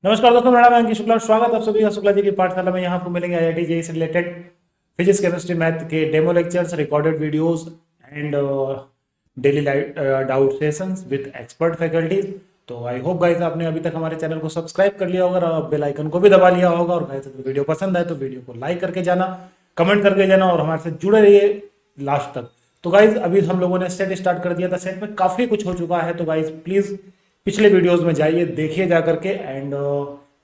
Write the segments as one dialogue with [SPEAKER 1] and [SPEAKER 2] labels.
[SPEAKER 1] नमस्कार दोस्तों, मेरा नाम है अंकित शुक्ला। स्वागत है आप सभी का शुक्ला जी की पाठशाला में। यहाँ आपको मिलेंगे आईआईटी जेईई से रिलेटेड फिजिक्स केमिस्ट्री मैथ के demo lectures, recorded videos and daily doubt sessions with expert faculties. तो आई होप गाइस आपने अभी तक हमारे चैनल को सब्सक्राइब कर लिया होगा और बेल आइकन को भी दबा लिया होगा। और गाइस अगर वीडियो पसंद आए तो वीडियो को लाइक करके जाना, कमेंट करके जाना और हमारे साथ जुड़े रहिए लास्ट तक। तो गाइज अभी हम लोगों ने सेट स्टार्ट कर दिया था, सेट में काफी कुछ हो चुका है। तो गाइज प्लीज पिछले वीडियोस में जाइए, देखिए जा करके एंड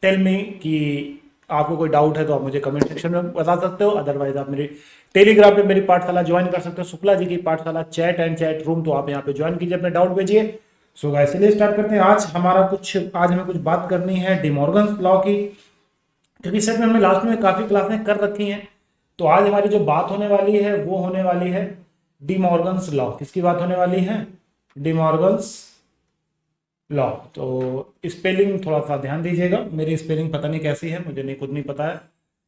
[SPEAKER 1] टेल मी कि आपको कोई डाउट है तो आप मुझे कमेंट सेक्शन में बता सकते हो। अदरवाइज आप मेरी टेलीग्राम पे मेरी पाठशाला ज्वाइन कर सकते हो, शुक्ला जी की पाठशाला चैट एंड चैट रूम। तो आप यहाँ पे ज्वाइन कीजिए, अपने डाउट भेजिए। सो गाइस चलिए स्टार्ट करते हैं। आज हमें कुछ बात करनी है डिमॉर्गन्स लॉ की, क्योंकि सेट में हमने लास्ट में काफी क्लासें कर रखी हैं। तो आज हमारी जो बात होने वाली है वो होने वाली है डिमॉर्गन्स लॉ। किसकी बात होने वाली है? De Morgan's law. तो स्पेलिंग थोड़ा सा ध्यान दीजिएगा, मेरी स्पेलिंग पता नहीं कैसी है, मुझे नहीं खुद नहीं पता है,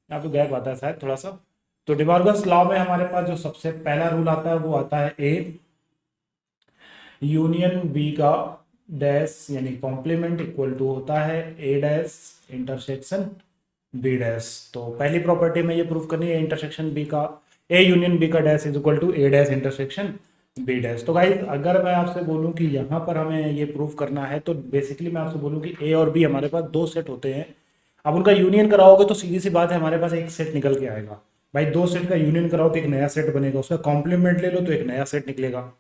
[SPEAKER 1] यहाँ पे गैप आता है शायद थोड़ा सा। तो डिमॉर्गन्स लॉ में हमारे पास जो सबसे पहला रूल आता है वो आता है ए यूनियन बी का डैश यानी कॉम्प्लीमेंट इक्वल टू होता है A dash intersection B dash. तो पहली प्रॉपर्टी में ये प्रूफ करनी है इंटरसेक्शन बी का ए यूनियन बी का dash is equal to A dash intersection B dash. तो गाइस अगर मैं आपसे बोलूं कि यहाँ पर हमें ये प्रूफ करना है तो बेसिकली मैं आपसे बोलूं कि ए और बी हमारे पास दो सेट होते हैं। अब उनका यूनियन कराओगे तो सीधी सी बात है हमारे पास एक सेट निकल के आएगा। भाई दो सेट का यूनियन कराओ तो एक नया सेट बनेगा, उसका कॉम्प्लीमेंट ले लो तो एक नया सेट निकलेगा।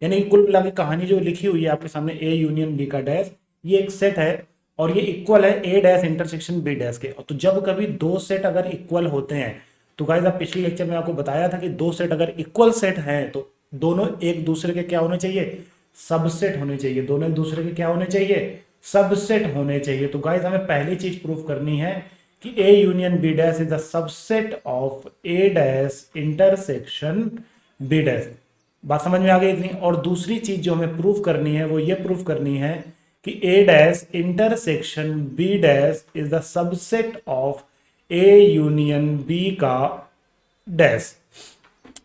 [SPEAKER 1] यानी कुल मिला के कहानी जो लिखी हुई है आपके सामने ए यूनियन बी का डैश, ये एक सेट है और ये इक्वल है A dash intersection B dash के। तो जब कभी दो सेट अगर इक्वल होते हैं तो गाइस आप पिछले लेक्चर में आपको बताया था कि दो सेट अगर इक्वल सेट हैं तो दोनों एक दूसरे के क्या होने चाहिए? सबसेट होने चाहिए। दोनों एक दूसरे के क्या होने चाहिए? सबसेट होने चाहिए। तो गाइस हमें पहली चीज प्रूफ करनी है कि A union B dash is the subset of A dash intersection B dash. बात समझ में आ गई इतनी? और दूसरी चीज जो हमें प्रूफ करनी है वो ये प्रूफ करनी है कि A dash intersection B dash is the subset of A union B का डैश।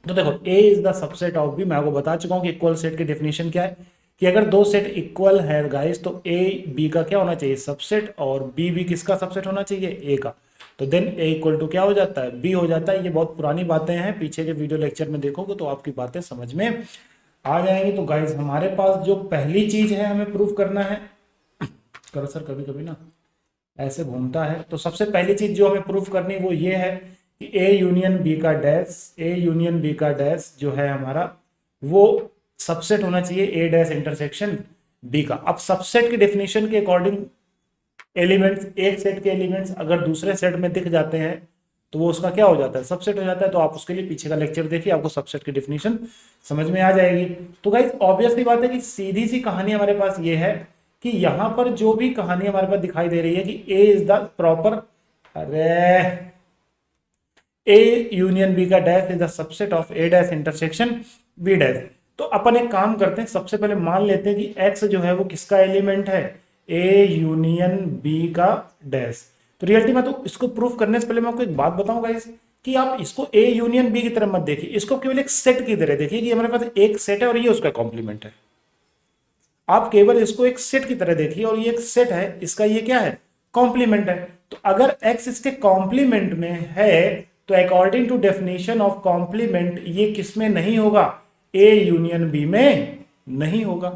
[SPEAKER 1] तो देखो A is the subset of B, मैं आपको बता चुका हूं कि इक्वल सेट की डेफिनेशन क्या है कि अगर दो सेट इक्वल है गाइस तो ए बी का क्या होना चाहिए? सबसेट। और बी भी किसका सबसेट होना चाहिए? ए का। तो देन ए इक्वल टू क्या हो जाता है? बी हो जाता है। ये बहुत पुरानी बातें हैं, पीछे के वीडियो लेक्चर में देखोगे तो आपकी बातें समझ में आ जाएंगी। तो गाइस हमारे पास जो पहली चीज है हमें प्रूफ करना है, करो सर कभी कभी ना ऐसे घूमता है। तो सबसे पहली चीज जो हमें प्रूफ करनी वो ये है कि ए यूनियन बी का डैश, ए यूनियन बी का डैश जो है हमारा वो सबसेट होना चाहिए ए डैश इंटरसेक्शन बी का। अब सबसेट की डेफिनेशन के अकॉर्डिंग एलिमेंट्स, एक सेट के एलिमेंट्स अगर दूसरे सेट में दिख जाते हैं तो वो उसका क्या हो जाता है? सबसेट हो जाता है। तो आप उसके लिए पीछे का लेक्चर देखिए, आपको सबसेट की डेफिनेशन समझ में आ जाएगी। तो गाइस ऑब्वियसली बात है कि सीधी सी कहानी हमारे पास ये है कि यहां पर जो भी कहानी हमारे पास दिखाई दे रही है कि ए इज द प्रॉपर, अरे ए यूनियन बी का dash is the subset of A dash intersection B dash. तो अपन एक काम करते हैं, सबसे पहले मान लेते हैं कि एक्स जो है वो किसका एलिमेंट है? ए यूनियन बी का डैश। तो रियलिटी में तो इसको प्रूफ करने से पहले मैं आपको एक बात बताऊं गाइस कि आप इसको ए यूनियन बी की तरह मत देखिए, इसको केवल एक सेट की तरह देखिए कि हमारे पास एक सेट है और ये उसका कॉम्प्लीमेंट है। आप केवल इसको एक सेट की तरह देखिए और ये एक सेट है, इसका ये क्या है? कॉम्प्लीमेंट है। तो अगर x इसके कॉम्प्लीमेंट में है तो according to definition of complement ये किस में नहीं होगा? ए यूनियन बी में नहीं होगा।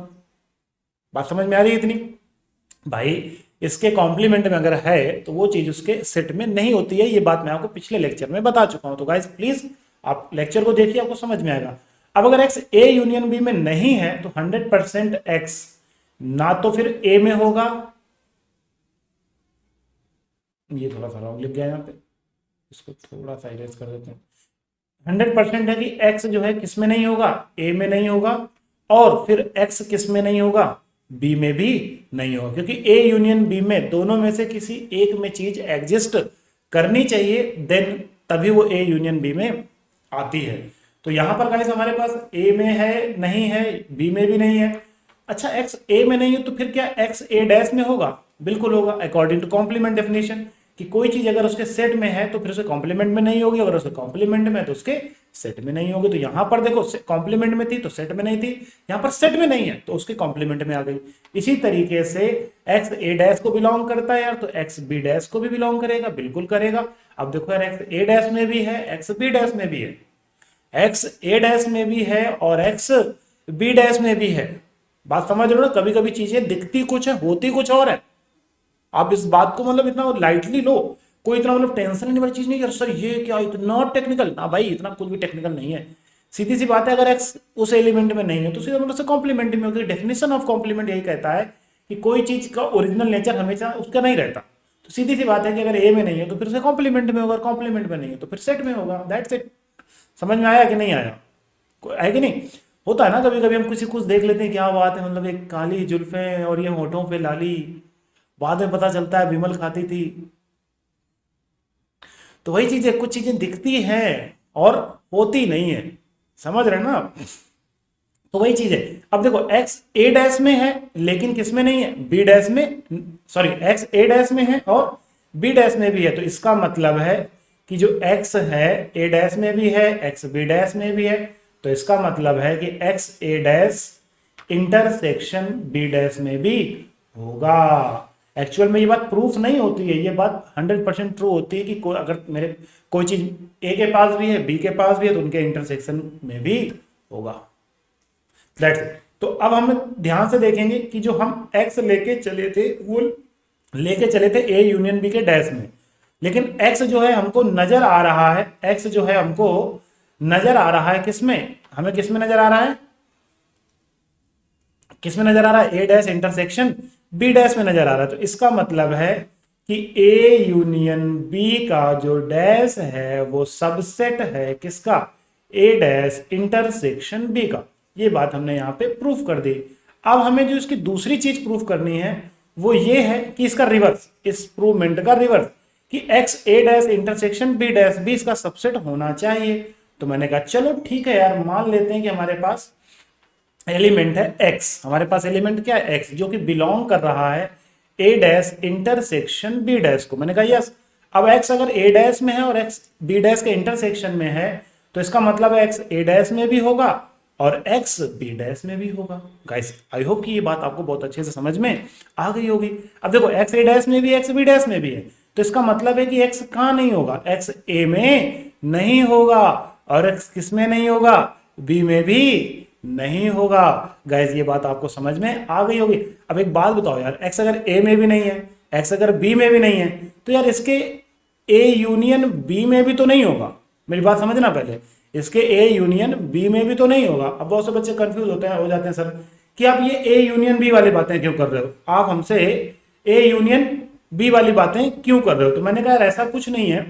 [SPEAKER 1] बात समझ में आ रही है इतनी? भाई इसके कॉम्प्लीमेंट में अगर है तो वो चीज उसके सेट में नहीं होती है। ये बात मैं आपको पिछले लेक्चर में बता चुका हूं। तो गाइस प्लीज आप लेक्चर को देखिए, आपको समझ में आएगा। अब अगर x ए यूनियन बी में नहीं है तो 100% x ना तो फिर ए में होगा, ये थोड़ा सा रॉन्ग लिख गया यहाँ पे, इसको थोड़ा सा इरेज कर देते हैं। 100% है कि x जो है किस में नहीं होगा? a में नहीं होगा। और फिर x किस में नहीं होगा? b में भी नहीं होगा, क्योंकि a यूनियन b में दोनों में से किसी एक में चीज एग्जिस्ट करनी चाहिए, देन तभी वो a यूनियन b में आती है। तो यहां पर गाइस हमारे पास a में है नहीं है, b में भी नहीं है। अच्छा x a में नहीं है तो फिर क्या x a डैश में होगा? बिल्कुल होगा, अकॉर्डिंग टू कॉम्प्लीमेंट डेफिनेशन। कि कोई चीज अगर उसके सेट में है तो फिर उसके कॉम्प्लीमेंट में नहीं होगी, अगर उसके कॉम्प्लीमेंट में है तो उसके सेट में नहीं होगी। तो यहां पर देखो कॉम्प्लीमेंट में थी तो सेट में नहीं थी, यहां पर सेट में नहीं है तो उसके कॉम्प्लीमेंट में आ गई। इसी तरीके से एक्स ए डैश को बिलोंग करता है यार, तो एक्स बी डैश को भी बिलोंग करेगा, बिल्कुल करेगा। अब देखो यार एक्स ए डैश में भी है, एक्स बी डैश में भी है, एक्स ए डैश में भी है और एक्स बी डैश में भी है। बात समझ रहे हो ना, कभी कभी चीजें दिखती कुछ है होती कुछ और है। आप इस बात को मतलब इतना लाइटली लो, कोई इतना मतलब टेंशन लेने वाली चीज नहीं कि सर ये क्या इतना टेक्निकल ना, भाई इतना कुछ भी टेक्निकल नहीं है। सीधी सी बात है, अगर एक्स उस एलिमेंट में नहीं है तो सीधा मतलब से कॉम्प्लीमेंट में होगी। डेफिनेशन ऑफ कॉम्प्लीमेंट यही कहता है कि कोई चीज का ओरिजिनल नेचर हमेशा उसका नहीं रहता। तो सीधी सी बात है कि अगर ए में नहीं है तो फिर उसे कॉम्प्लीमेंट में होगा, कॉम्प्लीमेंट में नहीं है तो फिर सेट में होगा। That's it. समझ में आया कि नहीं आया? है कि नहीं? होता है ना कभी कभी हम किसी कुछ देख लेते हैं, क्या बात है मतलब एक काली जुल्फे और ये होठों पे लाली, बाद में पता चलता है विमल खाती थी। तो वही चीजें, कुछ चीजें दिखती हैं और होती नहीं है। समझ रहे हैं ना आप? तो वही चीज है। अब देखो एक्स ए डैश में है लेकिन किस में नहीं है, बी डैश में, सॉरी एक्स ए डैश में है और बी डैश में भी है। तो इसका मतलब है कि जो एक्स है ए डैश में भी है, एक्स बी डैश में भी है। तो इसका मतलब है कि एक्स ए डैश इंटरसेक्शन बी डैश में भी होगा। एक्चुअल में ये बात प्रूफ नहीं होती है, ये बात 100% ट्रू होती है कि कोई अगर मेरे कोई चीज ए के पास भी है बी के पास भी है तो उनके इंटरसेक्शन में भी होगा। That's it. तो अब हम ध्यान से देखेंगे कि जो हम एक्स लेके चले थे वो लेके चले थे ए यूनियन बी के डैश में, लेकिन एक्स जो है हमको नजर आ रहा है, एक्स जो है हमको नजर आ रहा है किसमें, हमें किसमें नजर आ रहा है, किसमें नजर आ रहा है, A dash intersection B dash में नजर आ रहा है। तो इसका मतलब है कि ए यूनियन बी का जो डैश है वो सबसेट है किसका, ए डैश इंटरसेक्शन बी का। ये बात हमने यहां पे प्रूफ कर दी। अब हमें जो इसकी दूसरी चीज प्रूफ करनी है वो ये है कि इसका रिवर्स, इस प्रूवमेंट का रिवर्स, कि एक्स ए डैश इंटरसेक्शन बी डैश भी इसका सबसेट होना चाहिए। तो मैंने कहा चलो ठीक है यार, मान लेते हैं कि हमारे पास एलिमेंट है एक्स, हमारे पास एलिमेंट क्या है एक्स, जो कि बिलोंग कर रहा है A dash intersection B dash को। मैंने कहा यस। अब एक्स अगर ए डैश में है और एक्स बी डैश के इंटरसेक्शन में है तो इसका मतलब है एक्स ए डैश में भी होगा और एक्स बी डैश में भी होगा। गाइस आई होप कि ये बात आपको बहुत अच्छे से समझ में आ गई होगी। अब देखो एक्स ए डैश में भी एक्स बी डैश में भी है, तो इसका मतलब है कि एक्स कहां नहीं होगा, एक्स ए में नहीं होगा और एक्स किस में नहीं होगा, बी में भी नहीं होगा। गाइस ये बात आपको समझ में आ गई होगी। अब एक बात बताओ यार, एक्स अगर ए में भी नहीं है, एक्स अगर बी में भी नहीं है, तो यार इसके ए यूनियन बी में भी तो नहीं होगा। मेरी बात समझना पहले, इसके ए यूनियन बी में भी तो नहीं होगा। अब बहुत से बच्चे कंफ्यूज होते हैं, हो जाते हैं सर कि आप ये ए यूनियन बी वाली बातें क्यों कर रहे हो, आप हमसे ए यूनियन बी वाली बातें क्यों कर रहे हो। तो मैंने कहा यार ऐसा कुछ नहीं है,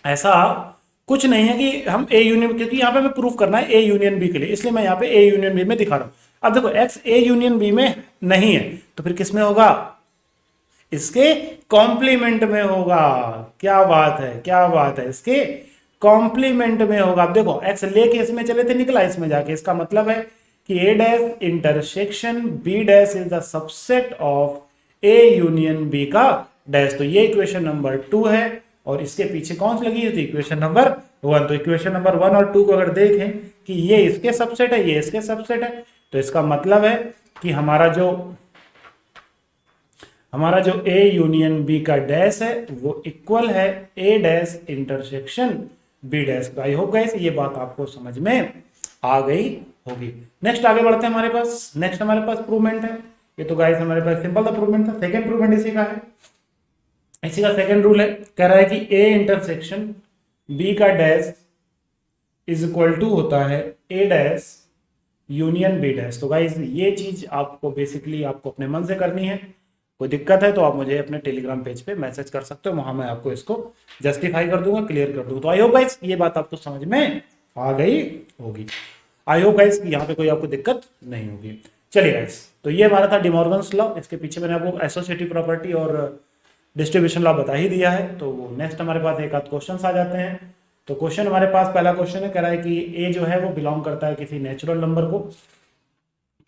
[SPEAKER 1] ऐसा कुछ नहीं है कि हम ए यूनियन, क्योंकि यहाँ पे हमें प्रूफ करना है ए यूनियन बी के लिए, इसलिए मैं यहाँ पे ए यूनियन बी में दिखा रहा हूँ। अब देखो एक्स ए यूनियन बी में नहीं है तो फिर किस में होगा, इसके कॉम्प्लीमेंट में होगा। क्या बात है, क्या बात है, इसके कॉम्प्लीमेंट में होगा। अब देखो एक्स लेके इसमें चले थे, निकला इसमें जाके, इसका मतलब है कि A dash intersection B dash is the subset of A union B का डैश। तो ये इक्वेशन नंबर 2 है और इसके पीछे कौन सी लगी हुई थी, इक्वेशन नंबर 1। तो इक्वेशन नंबर 1 और 2 को अगर देखें कि ये इसके सबसेट है, ये इसके सबसेट है, तो इसका मतलब है कि हमारा जो ए यूनियन बी का डैश है वो इक्वल है A dash intersection B dash. I hope guys ये बात आपको समझ में आ गई होगी। नेक्स्ट आगे बढ़ते हैं, हमारे पास प्रूवमेंट है। ये तो गाइस हमारे पास सिंपल सा प्रूवमेंट था। सेकंड प्रूवमेंट इसी का है, इसी का सेकंड रूल है, कह रहा है कि ए इंटरसेक्शन बी का डैश इज इक्वल टू होता है A dash union B dash. तो गाइस ये चीज आपको बेसिकली आपको अपने मन से करनी है। कोई दिक्कत है तो आप मुझे अपने टेलीग्राम पेज पे मैसेज कर सकते हो, वहां मैं आपको इसको जस्टिफाई कर दूंगा, क्लियर कर दूंगा। तो आई होप गाइस ये बात आपको समझ में आ गई होगी। आई होप गाइस यहाँ पे कोई आपको दिक्कत नहीं होगी। चलिए गाइस, तो ये हमारा था डिमॉर्गन्स लॉ। इसके पीछे मैंने आपको एसोसिएटिव प्रॉपर्टी और डिस्ट्रीब्यूशन लॉ बता ही दिया है। तो नेक्स्ट हमारे पास एक आध क्वेश्चन आ जाते हैं। तो क्वेश्चन हमारे पास पहला क्वेश्चन है, कह रहा है कि ए जो है वो बिलोंग करता है किसी नेचुरल नंबर को।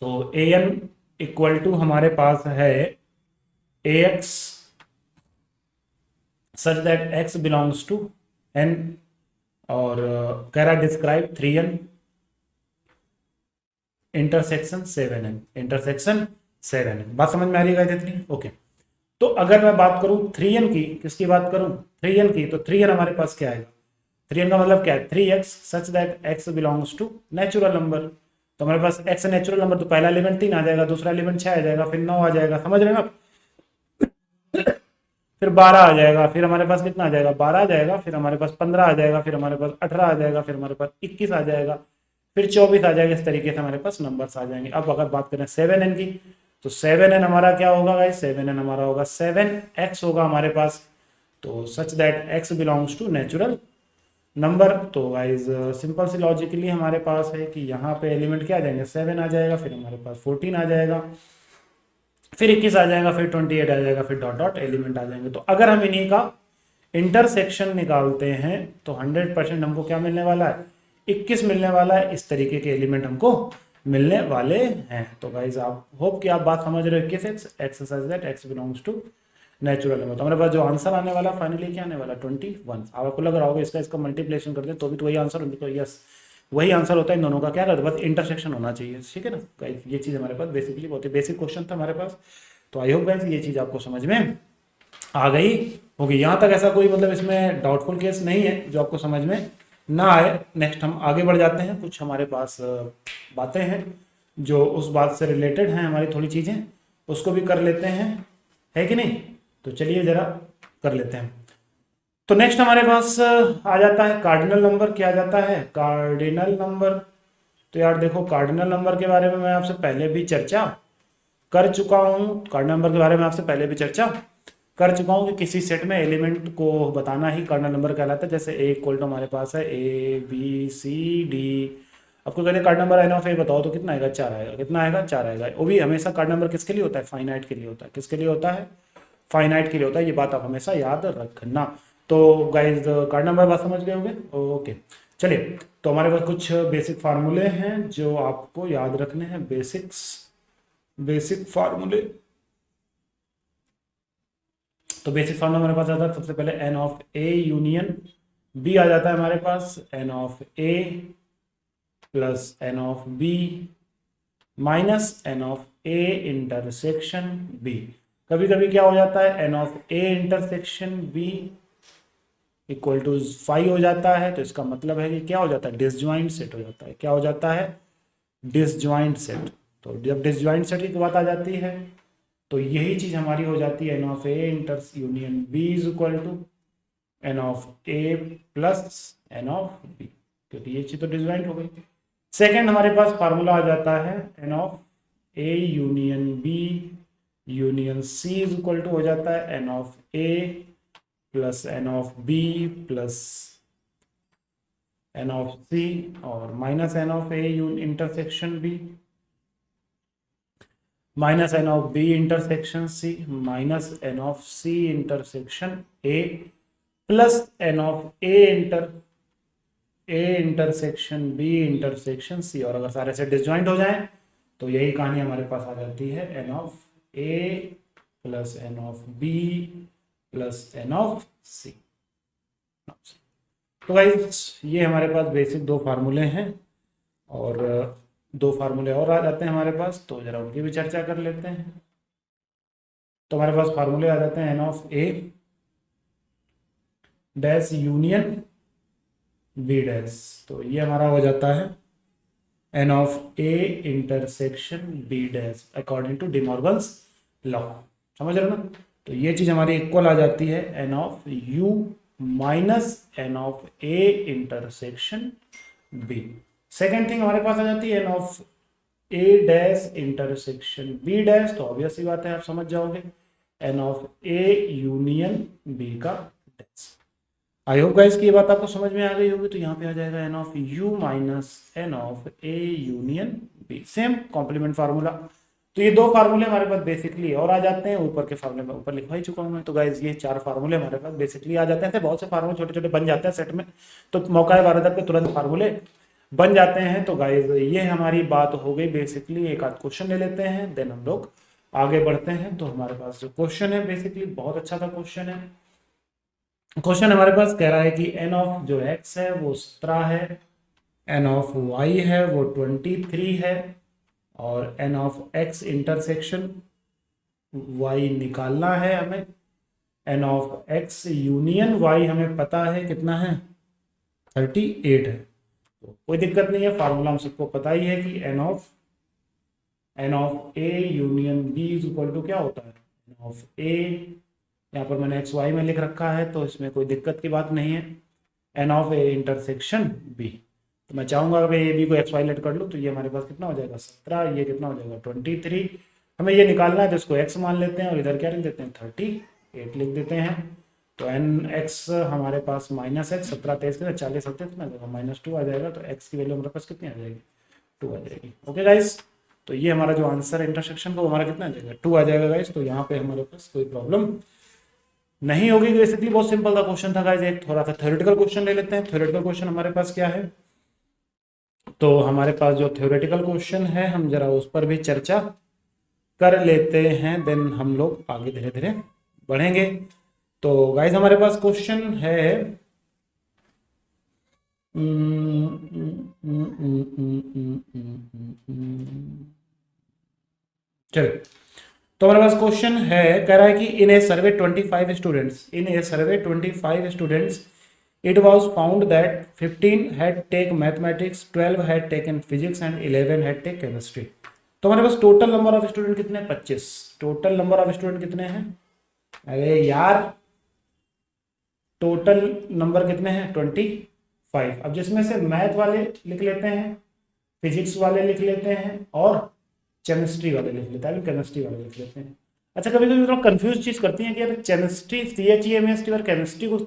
[SPEAKER 1] तो ए एन इक्वल टू हमारे पास है A x such that x belongs to n, और कह रहा describe 3n intersection 7n, intersection 7n। बात समझ में आ रही है गाइस इतनी? ओके। तो अगर मैं बात करूं 3n की, किसकी बात करूं? 3n की, तो 3n हमारे पास क्या आएगा? 3n का मतलब क्या है? 3x such that x belongs to natural number. तो हमारे पास x नेचुरल नंबर, तो पहला एलिमेंट 3 आ जाएगा, दूसरा एलिमेंट 6 आ जाएगा, फिर 9 आ जाएगा, समझ रहे हैं ना? फिर 12 आ जाएगा, फिर हमारे पास कितना आ जाएगा? 12 आ जाएगा, फिर हमारे पास 15 आ जाएगा, फिर हमारे पास 18 आ जाएगा, फिर हमारे पास 21 आ जाएगा, फिर 24 आ जाएगा। इस तरीके से हमारे पास नंबर्स आ जाएंगे। अब अगर बात करें 7n की, तो 7n हमारा क्या होगा गाइस? 7n हमारा होगा 7x होगा हमारे पास। तो such that x belongs to natural number. तो गाइज सिंपल सी लॉजिकली हमारे पास है कि यहाँ पे एलिमेंट क्या आ जाएंगे? 7 आ जाएगा, फिर हमारे पास 14 आ जाएगा, फिर 21 आ जाएगा, फिर 28 आ जाएगा, फिर डॉट डॉट एलिमेंट आ जाएंगे। तो अगर हम इन्हीं का इंटरसेक्शन निकालते हैं तो 100% हमको क्या मिलने वाला है? 21 मिलने वाला है। इस तरीके के एलिमेंट हमको मिलने वाले हैं। तो गाइज आप होप कि आप बात समझ रहे हो। 21 exercise that x belongs to natural number. तो हमारे पास जो आंसर आने वाला फाइनली क्या आने वाला? 21। आपको लग रहा होगा इसका मल्टीप्लिकेशन कर दें तो भी तो वही आंसर होगा। तो यस, वही आंसर होता है। इन दोनों का क्या करते, बस इंटरसेक्शन होना चाहिए, ठीक है ना गाइस? ये चीज़ हमारे पास बेसिकली बहुत ही बेसिक क्वेश्चन था हमारे पास। तो आई होप गाइस ये चीज़ आपको समझ में आ गई होगी। यहाँ तक ऐसा कोई मतलब इसमें डाउटफुल केस नहीं है जो आपको समझ में ना आए। नेक्स्ट हम आगे बढ़ जाते हैं। कुछ हमारे पास बातें हैं जो उस बात से रिलेटेड हैं, हमारी थोड़ी चीज़ें उसको भी कर लेते हैं, है कि नहीं? तो चलिए ज़रा कर लेते हैं। तो नेक्स्ट हमारे पास आ जाता है कार्डिनल नंबर। क्या आ जाता है? Cardinal number. तो यार देखो, कार्डिनल नंबर के बारे में मैं आपसे पहले भी चर्चा कर चुका हूँ। कार्डिनल नंबर के बारे में आपसे पहले भी चर्चा कर चुका हूँ कि किसी सेट में एलिमेंट को बताना ही कार्डिनल नंबर कहलाता है। जैसे ए इक्वल टू हमारे पास है ABCD। आपको कहते हैं कार्ड नंबर एन ऑफ ए बताओ, तो कितना आएगा? 4 आएगा। कितना आएगा? 4 आएगा। वो भी हमेशा कार्ड नंबर किसके लिए होता है? फाइनाइट के लिए होता है। किसके लिए होता है? फाइनाइट के लिए होता है। ये बात आप हमेशा याद रखना। तो गाइज कार्ड नंबर बात समझ गए होंगे? ओके, चलिए। तो हमारे पास कुछ बेसिक फार्मूले हैं जो आपको याद रखने हैं। बेसिक फार्मूले। तो बेसिक फार्मूला हमारे पास आता है सबसे पहले n of A union B आ जाता है हमारे पास। N of A plus N of B minus N of A intersection B. कभी कभी क्या हो जाता है? N of A intersection B equal to 5 हो जाता है। तो इसका मतलब है कि क्या हो जाता है? डिसजॉइंट सेट हो जाता है। क्या हो जाता है? Disjoint set. तो जब डिसजॉइंट सेट की बात आ जाती है तो यही चीज हमारी हो जाती है N of A inter union B is equal to N of A plus N of B, क्योंकि ये चीज तो डिसजॉइंट हो गई। सेकेंड हमारे पास फार्मूला आ जाता है N of A union B union C is equal to हो जाता है N of A plus N of B plus N of C और minus N of A intersection B minus N of B intersection C minus N of C intersection A plus N of A intersection B intersection C. और अगर सारे से disjoint हो जाएं तो यही कहानी हमारे पास आ जाती है N of A plus N of B plus N of C. तो गाइस ये हमारे पास बेसिक दो फार्मूले हैं और दो फार्मूले और आ जाते हैं हमारे पास, तो जरा उनकी भी चर्चा कर लेते हैं। तो हमारे पास फार्मूले आ जाते हैं N of A dash union B dash. तो ये हमारा हो जाता है N of A intersection B dash according to De Morgan's law. समझ रहे हो ना? तो ये चीज हमारी इक्वल आ जाती है N of U minus N of A intersection B. Second thing हमारे पास आ जाती है N of A dash intersection B dash. तो ऑब्वियस सी बात है, आप समझ जाओगे N of A union B का डैश। आई होप गाइस की ये बात आपको समझ में आ गई होगी। तो यहाँ पे आ जाएगा N of U minus N of A union B, same complement formula. तो ये दो फार्मूले हमारे पास बेसिकली और आ जाते हैं। ऊपर के फार्मूले में ऊपर लिखवा ही चुका हूँ मैं। तो गाइस ये 4 फार्मूले हमारे पास बेसिकली आ जाते हैं। बहुत से फार्मूले छोटे छोटे बन जाते हैं सेट में, तो मौका है वारदात पे तुरंत फार्मूले बन जाते हैं। तो गाइज ये हमारी बात हो गई बेसिकली। एक आध क्वेश्चन ले लेते हैं, देन हम लोग आगे बढ़ते हैं। तो हमारे पास जो क्वेश्चन है बेसिकली बहुत अच्छा सा क्वेश्चन है। क्वेश्चन हमारे पास कह रहा है कि एन ऑफ जो एक्स है वो 17 है, एन ऑफ वाई है वो 23 है, और N of X intersection Y निकालना है हमें। N of X union Y हमें पता है कितना है, 38 है। तो कोई दिक्कत नहीं है, फार्मूला हम सबको पता ही है कि N of A union B is equal to क्या होता है, एन ऑफ ए, यहाँ पर मैंने एक्स वाई में लिख रखा है तो इसमें कोई दिक्कत की बात नहीं है, N of A intersection B. तो मैं चाहूंगा अगर ए बी को एक्स वाई लेट कर लूँ तो ये हमारे पास कितना हो जाएगा 17, ये कितना हो जाएगा 23। हमें ये निकालना है तो इसको एक्स मान लेते हैं और इधर क्या लिख देते हैं 38 लिख देते हैं। तो एन एक्स हमारे पास माइनस एक्स, 17 23 के 40 होते कितना जाएगा -2 आ जाएगा, तो एक्स की वैल्यू हमारे पास कितनी आ जाएगी 2 आ जाएगी। ओके गाइस, तो ये हमारा जो आंसर है इंटरसेक्शन को हमारा कितना आ जाएगा 2 आ जाएगा गाइस। तो यहाँ पे हमारे पास कोई प्रॉब्लम नहीं होगी। बेसिकली बहुत सिंपल सा क्वेश्चन था गाइस। एक थोड़ा सा थ्योरेटिकल क्वेश्चन ले लेते हैं। थ्योरेटिकल क्वेश्चन हमारे पास क्या है, तो हमारे पास जो थ्योरेटिकल क्वेश्चन है हम जरा उस पर भी चर्चा कर लेते हैं, देन हम लोग आगे धीरे धीरे बढ़ेंगे। तो गाइस हमारे पास क्वेश्चन है चलो, तो हमारे पास क्वेश्चन है, कह रहा है कि इन ए सर्वे 25 students it was found that 15 had taken mathematics, 12 had taken physics and 11 had taken chemistry। तो हमारे पास टोटल नंबर ऑफ स्टूडेंट कितने हैं 25। टोटल नंबर ऑफ स्टूडेंट कितने हैं, अरे यार टोटल नंबर कितने हैं 25। अब जिसमें से मैथ वाले लिख लेते हैं, फिजिक्स वाले लिख लेते हैं और केमिस्ट्री वाले लिख लेते हैं, केमिस्ट्री वाले लिख लेते हैं। अच्छा, कभी कभी थोड़ा कंफ्यूज चीज करती है कि यार केमिस्ट्री CHEMST और केमिस्ट्री को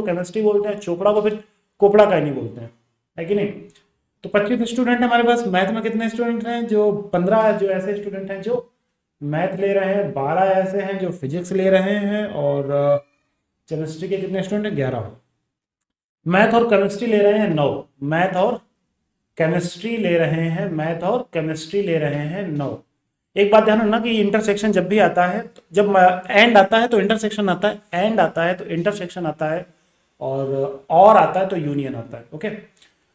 [SPEAKER 1] केमिस्ट्री बोलते हैं, चोपड़ा को फिर कोपड़ा का नहीं बोलते हैं, है कि नहीं। तो 25 स्टूडेंट हमारे पास। मैथ में कितने स्टूडेंट हैं, जो 15 जो ऐसे स्टूडेंट हैं जो मैथ ले रहे हैं, 12 ऐसे हैं जो फिजिक्स ले रहे हैं, और केमिस्ट्री के कितने स्टूडेंट हैं 11। मैथ और केमिस्ट्री ले रहे हैं 9, मैथ और केमिस्ट्री ले रहे हैं, मैथ और केमिस्ट्री ले रहे हैं 9। एक बात ध्यान रखना कि इंटरसेक्शन जब भी आता है, तो जब एंड आता है तो इंटरसेक्शन आता है, एंड आता है तो इंटरसेक्शन आता है, और आता है तो यूनियन आता है। ओके,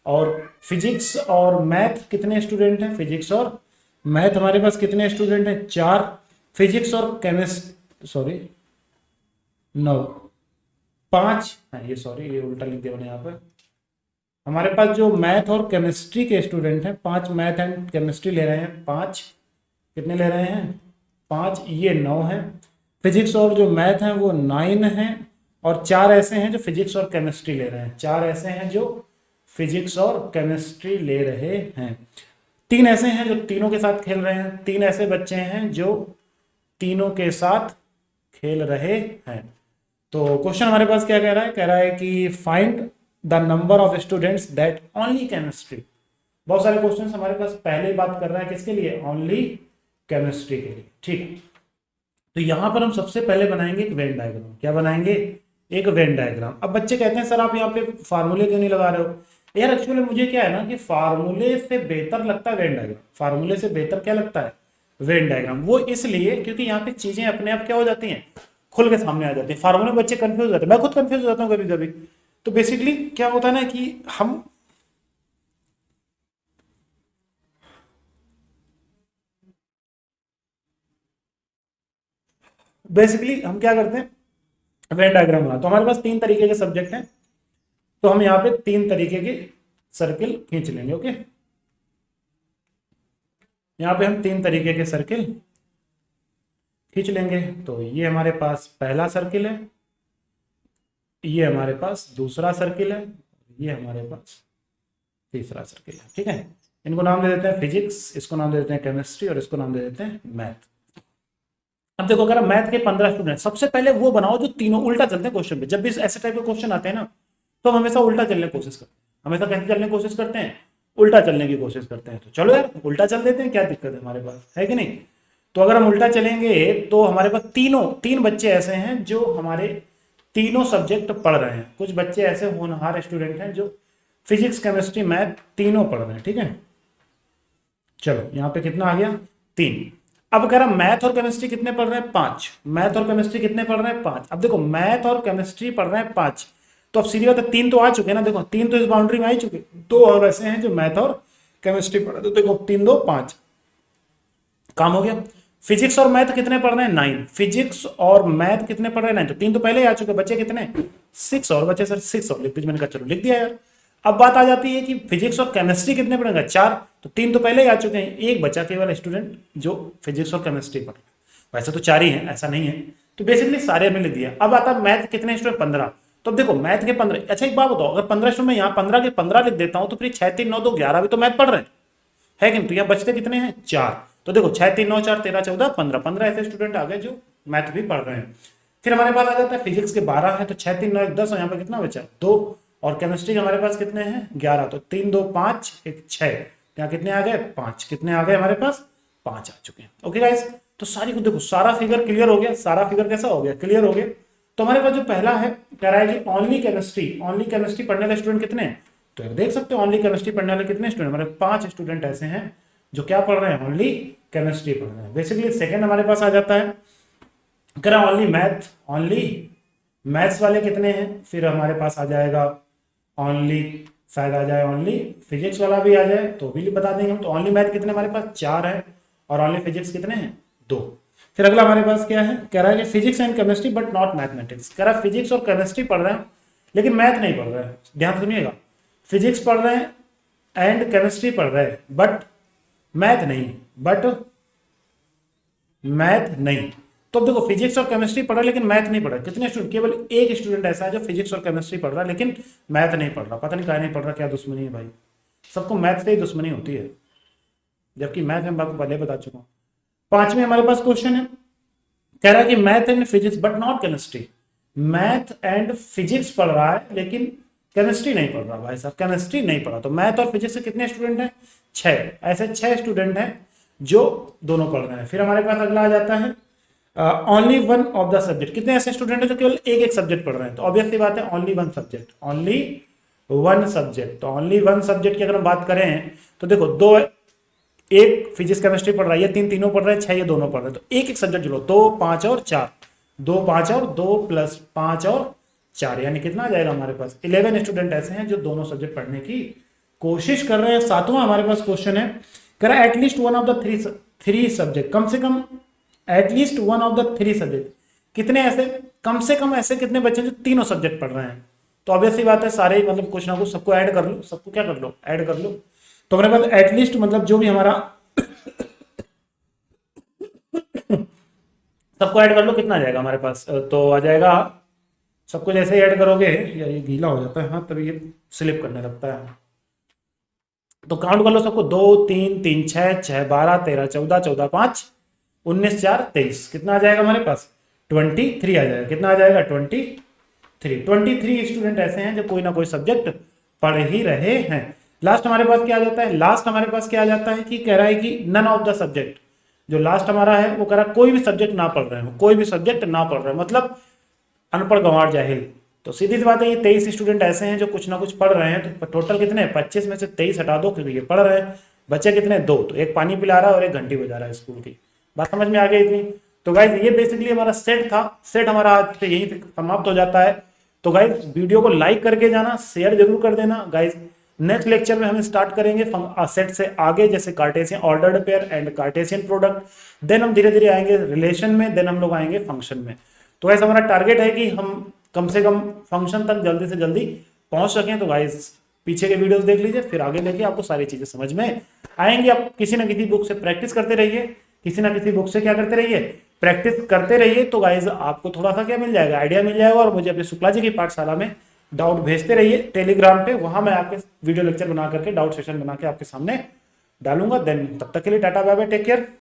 [SPEAKER 1] और फिजिक्स और मैथ कितने स्टूडेंट हैं, फिजिक्स और मैथ हमारे पास कितने स्टूडेंट हैं 4। फिजिक्स और केमिस्ट्री सॉरी 9 5 है, ये सॉरी ये उल्टा लिख दिया मैंने यहाँ पर। हमारे पास जो मैथ और केमिस्ट्री के स्टूडेंट हैं 5 मैथ एंड केमिस्ट्री ले रहे हैं 5, कितने ले रहे हैं 5, ये 9 है। फिजिक्स और जो मैथ हैं वो 9 हैं, और 4 ऐसे हैं जो फिजिक्स और केमिस्ट्री ले रहे हैं, 4 ऐसे हैं जो फिजिक्स और केमिस्ट्री ले रहे हैं। 3 ऐसे हैं जो तीनों के साथ खेल रहे हैं, 3 ऐसे बच्चे हैं जो तीनों के साथ खेल रहे हैं। तो क्वेश्चन हमारे पास क्या कह रहा है, कह रहा है कि find the number of students that only chemistry. बहुत सारे क्वेश्चन हमारे पास पहले ही बात कर रहा है किसके लिए, ओनली केमिस्ट्री के लिए। ठीक, तो यहां पर हम सबसे पहले बनाएंगे एक वेन डायग्राम। क्या बनाएंगे, एक वेन डायग्राम। अब बच्चे कहते हैं सर आप यहाँ पे फार्मूले क्यों नहीं लगा रहे हो। यार एक्चुअली मुझे क्या है ना कि फार्मूले से बेहतर लगता है वेन डायग्राम। फार्मूले से बेहतर क्या लगता है, वेन डायग्राम। वो इसलिए क्योंकि यहाँ पे चीजें अपने आप क्या हो जाती हैं, खुल के सामने आ जाती है। फार्मूले में बच्चे कंफ्यूज हो जाते हैं, मैं खुद कंफ्यूज हो जाता हूँ कभी कभी। तो बेसिकली क्या होता है ना कि हम क्या करते हैं, वेन डायग्राम बना। तो हमारे पास 3 तरीके के सब्जेक्ट हैं, तो हम यहाँ पे 3 तरीके के सर्किल खींच लेंगे। ओके, यहाँ पे हम 3 तरीके के सर्किल खींच लेंगे। तो ये हमारे पास पहला सर्किल है, ये हमारे पास दूसरा सर्किल है, ये हमारे पास तीसरा सर्किल है। ठीक है, इनको नाम दे देते हैं फिजिक्स, इसको नाम दे देते हैं केमिस्ट्री, और इसको नाम दे देते हैं मैथ। अब देखो, अगर मैथ के 15 स्टूडेंट, सबसे पहले वो बनाओ जो तीनों उल्टा चलते हैं क्वेश्चन पे। जब भी ऐसे टाइप के क्वेश्चन आते हैं ना, तो हम हमेशा उल्टा चलने की कोशिश करते हैं। हमेशा कैसे चलने की कोशिश करते हैं, उल्टा चलने की कोशिश करते हैं। तो चलो यार उल्टा चल देते हैं, क्या दिक्कत है हमारे पास, है कि नहीं। तो अगर हम उल्टा चलेंगे तो हमारे पास तीन बच्चे ऐसे हैं जो हमारे तीनों सब्जेक्ट पढ़ रहे हैं। कुछ बच्चे ऐसे होनहार स्टूडेंट हैं जो फिजिक्स केमिस्ट्री मैथ तीनों पढ़ रहे हैं। ठीक है, चलो यहाँ पे कितना आ गया 3। अब कह रहा मैथ और केमिस्ट्री कितने पढ़ रहे हैं 5, मैथ और केमिस्ट्री कितने पढ़ रहे हैं 5। अब देखो मैथ और केमिस्ट्री पढ़ रहे हैं 5, तो अब सीधी बात है 3 तो आ चुके हैं ना, देखो 3 तो इस बाउंड्री में आ ही चुके, 2 और ऐसे हैं जो मैथ और केमिस्ट्री पढ़ रहे हैं, तो देखो 3 2 5 काम हो गया। फिजिक्स और मैथ कितने पढ़ रहे हैं 9, फिजिक्स और मैथ कितने पढ़ रहे हैं 9, तो 3 तो पहले ही आ चुके, बचे कितने 6 और बचे सर 6 और लिख दीजिए, मैंने कहा चलो लिख दिया यार। अब बात आ जाती है कि फिजिक्स और केमिस्ट्री कितने पढ़ेंगे 4, तो 3 तो पहले ही आ चुके हैं, एक बचा केवल स्टूडेंट जो फिजिक्स और केमिस्ट्री पढ़ रहे हैं, वैसे तो 4 ही है, ऐसा नहीं है, तो बेसिकली सारे हमने लिख दिया। अब आता मैथ कितने स्टूडेंट 15, तो अब देखो मैथ के 15, अच्छा एक बात बताओ, अगर 15 स्टूडेंट मैं यहाँ 15 के 15 लिख देता हूँ तो फिर 6 3 9 2 11 भी तो मैथ पढ़ रहे हैं, है कि नहीं, तो यहाँ बचते कितने हैं 4, तो देखो 6 3 9 4 13 14 15, 15 ऐसे स्टूडेंट आ गए जो मैथ भी पढ़ रहे हैं। फिर हमारे पास आ जाता है फिजिक्स के 12 है, तो 6 3 9 1 10, और यहाँ पे कितना बचा 2, और केमिस्ट्री के हमारे पास कितने हैं 11, तो 3 2 5 1 6, यहाँ कितने आ गए 5, कितने आ गए हमारे पास 5 आ चुके हैं। ओके गाइस, तो सारी को देखो सारा फिगर क्लियर हो गया, सारा फिगर कैसा हो गया क्लियर हो गया। तो हमारे पास जो पहला है कह रहा है कि ओनली केमिस्ट्री पढ़ने वाले स्टूडेंट कितने हैं, तो देख सकते हो ओनली केमिस्ट्री पढ़ने वाले कितने स्टूडेंट, हमारे 5 स्टूडेंट ऐसे हैं जो क्या पढ़ रहे हैं ओनली केमिस्ट्री पढ़ रहे हैं। बेसिकली सेकंड हमारे पास आ जाता है करा ओनली मैथ्स वाले कितने हैं, फिर हमारे पास आ जाएगा ओनली, शायद आ जाए ओनली फिजिक्स वाला भी आ जाए तो भी बता देंगे हम। तो ओनली मैथ कितने हमारे पास 4 है, और ओनली फिजिक्स कितने हैं 2। फिर अगला हमारे पास क्या है, कह रहा है कि physics and chemistry but not mathematics, कह रहा है फिजिक्स और केमिस्ट्री पढ़ रहे हैं लेकिन मैथ नहीं पढ़ रहे हैं, ध्यान सुनिएगा, फिजिक्स पढ़ रहे हैं एंड केमिस्ट्री पढ़ रहे हैं बट मैथ नहीं। तो अब देखो फिजिक्स और केमिस्ट्री पढ़ा लेकिन मैथ नहीं पढ़ा, कितने स्टूडेंट, केवल एक स्टूडेंट ऐसा है जो फिजिक्स और केमिस्ट्री पढ़ रहा है लेकिन मैथ नहीं पढ़ रहा, पता नहीं क्या नहीं पढ़ रहा, क्या दुश्मनी है भाई, सबको मैथ से ही दुश्मनी होती है, जबकि मैथ में आपको पहले बता चुका हूँ। 5वें हमारे पास क्वेश्चन है, कह रहा है कि math and physics but not chemistry, math and physics पढ़ रहा है लेकिन केमिस्ट्री नहीं पढ़ रहा भाई साहब, केमिस्ट्री नहीं पढ़ा। तो मैथ और फिजिक्स से कितने स्टूडेंट हैं 6, ऐसे 6 स्टूडेंट हैं जो दोनों पढ़ रहे हैं। फिर हमारे पास अगला आ जाता है only one of the subject, कितने ऐसे स्टूडेंट हैं जो केवल एक सब्जेक्ट पढ़ रहे हैं, तो ऑब्वियसली बात है ओनली वन सब्जेक्ट, तो ओनली वन सब्जेक्ट की अगर हम बात करें तो देखो दो, एक फिजिक्स केमिस्ट्री पढ़ रहा है, ये तीनों पढ़ रहे हैं, 6 ये दोनों पढ़ रहे हैं, तो एक सब्जेक्ट जोड़ो, 2 5 और 4, 2 5 और 2 प्लस 5 और 4, यानी कितना आ जाएगा हमारे पास 11 स्टूडेंट ऐसे हैं जो दोनों सब्जेक्ट पढ़ने की कोशिश कर रहे हैं। 7वां हमारे पास क्वेश्चन है, कह रहा है at least one of the three subject, कम से कम at least one of the 3 subject, कितने ऐसे कम से कम ऐसे कितने बच्चे जो तीनों सब्जेक्ट पढ़ रहे हैं, तो ऑब्वियसली बात है सारे मतलब कुछ ना कुछ सबको ऐड कर लो, सबको क्या कर लो ऐड कर लो, तो हमारे पास एटलीस्ट मतलब जो भी हमारा सबको ऐड कर लो, कितना आ जाएगा हमारे पास, तो आ जाएगा सबको जैसे ही ऐड करोगे यार ये गीला हो जाता है हाँ, तभी ये स्लिप करने लगता है, तो काउंट कर लो सबको, 2 3 3 6 6 12 13 14 14 5 19 4 23, कितना आ जाएगा हमारे पास 23 आ जाएगा, कितना आ जाएगा 23 स्टूडेंट ऐसे हैं जो कोई ना कोई सब्जेक्ट पढ़ ही रहे हैं। लास्ट हमारे पास क्या आ जाता है, लास्ट हमारे पास क्या आ जाता है कि कह रहा है कि नन ऑफ द सब्जेक्ट, जो लास्ट हमारा है वो कह रहा है कोई भी सब्जेक्ट ना पढ़ रहे हो, कोई भी सब्जेक्ट ना पढ़ रहे हो, मतलब अनपढ़ गंवार जाहिल। तो सीधी सी बात है ये 23 स्टूडेंट ऐसे हैं जो कुछ ना कुछ पढ़ रहे हैं, तो टोटल कितने 25 में से 23 हटा दो क्योंकि ये पढ़ रहे हैं, बच्चे कितने 2, तो एक पानी पिला रहा है और एक घंटी बजा रहा है स्कूल की, बात समझ में आ गई इतनी। तो गाइज ये बेसिकली हमारा सेट था, सेट हमारा आज से यहीं समाप्त हो जाता है। तो गाइज वीडियो को लाइक करके जाना, शेयर जरूर कर देना गाइज। नेक्स्ट लेक्चर में हम स्टार्ट करेंगे सेट से आगे, जैसे Cartesian ordered pair and Cartesian product, then हम धीरे धीरे आएंगे रिलेशन में, देन हम लोग आएंगे फंक्शन में। तो गाइज हमारा टारगेट है कि हम कम से कम फंक्शन तक जल्दी से जल्दी पहुंच सकें। तो गाइज पीछे के वीडियोस देख लीजिए, फिर आगे देखिए, आपको सारी चीजें समझ में आएंगी। आप किसी ना किसी बुक से प्रैक्टिस करते रहिए, किसी ना किसी बुक से क्या करते रहिए प्रैक्टिस करते रहिए, तो गाइज आपको थोड़ा सा क्या मिल जाएगा, आइडिया मिल जाएगा। और मुझे अपने शुक्ला जी की पाठशाला में डाउट भेजते रहिए टेलीग्राम पे, वहां मैं आपके वीडियो लेक्चर बना करके डाउट सेशन बना के आपके सामने डालूंगा। देन तब तक के लिए tata bye bye, take care.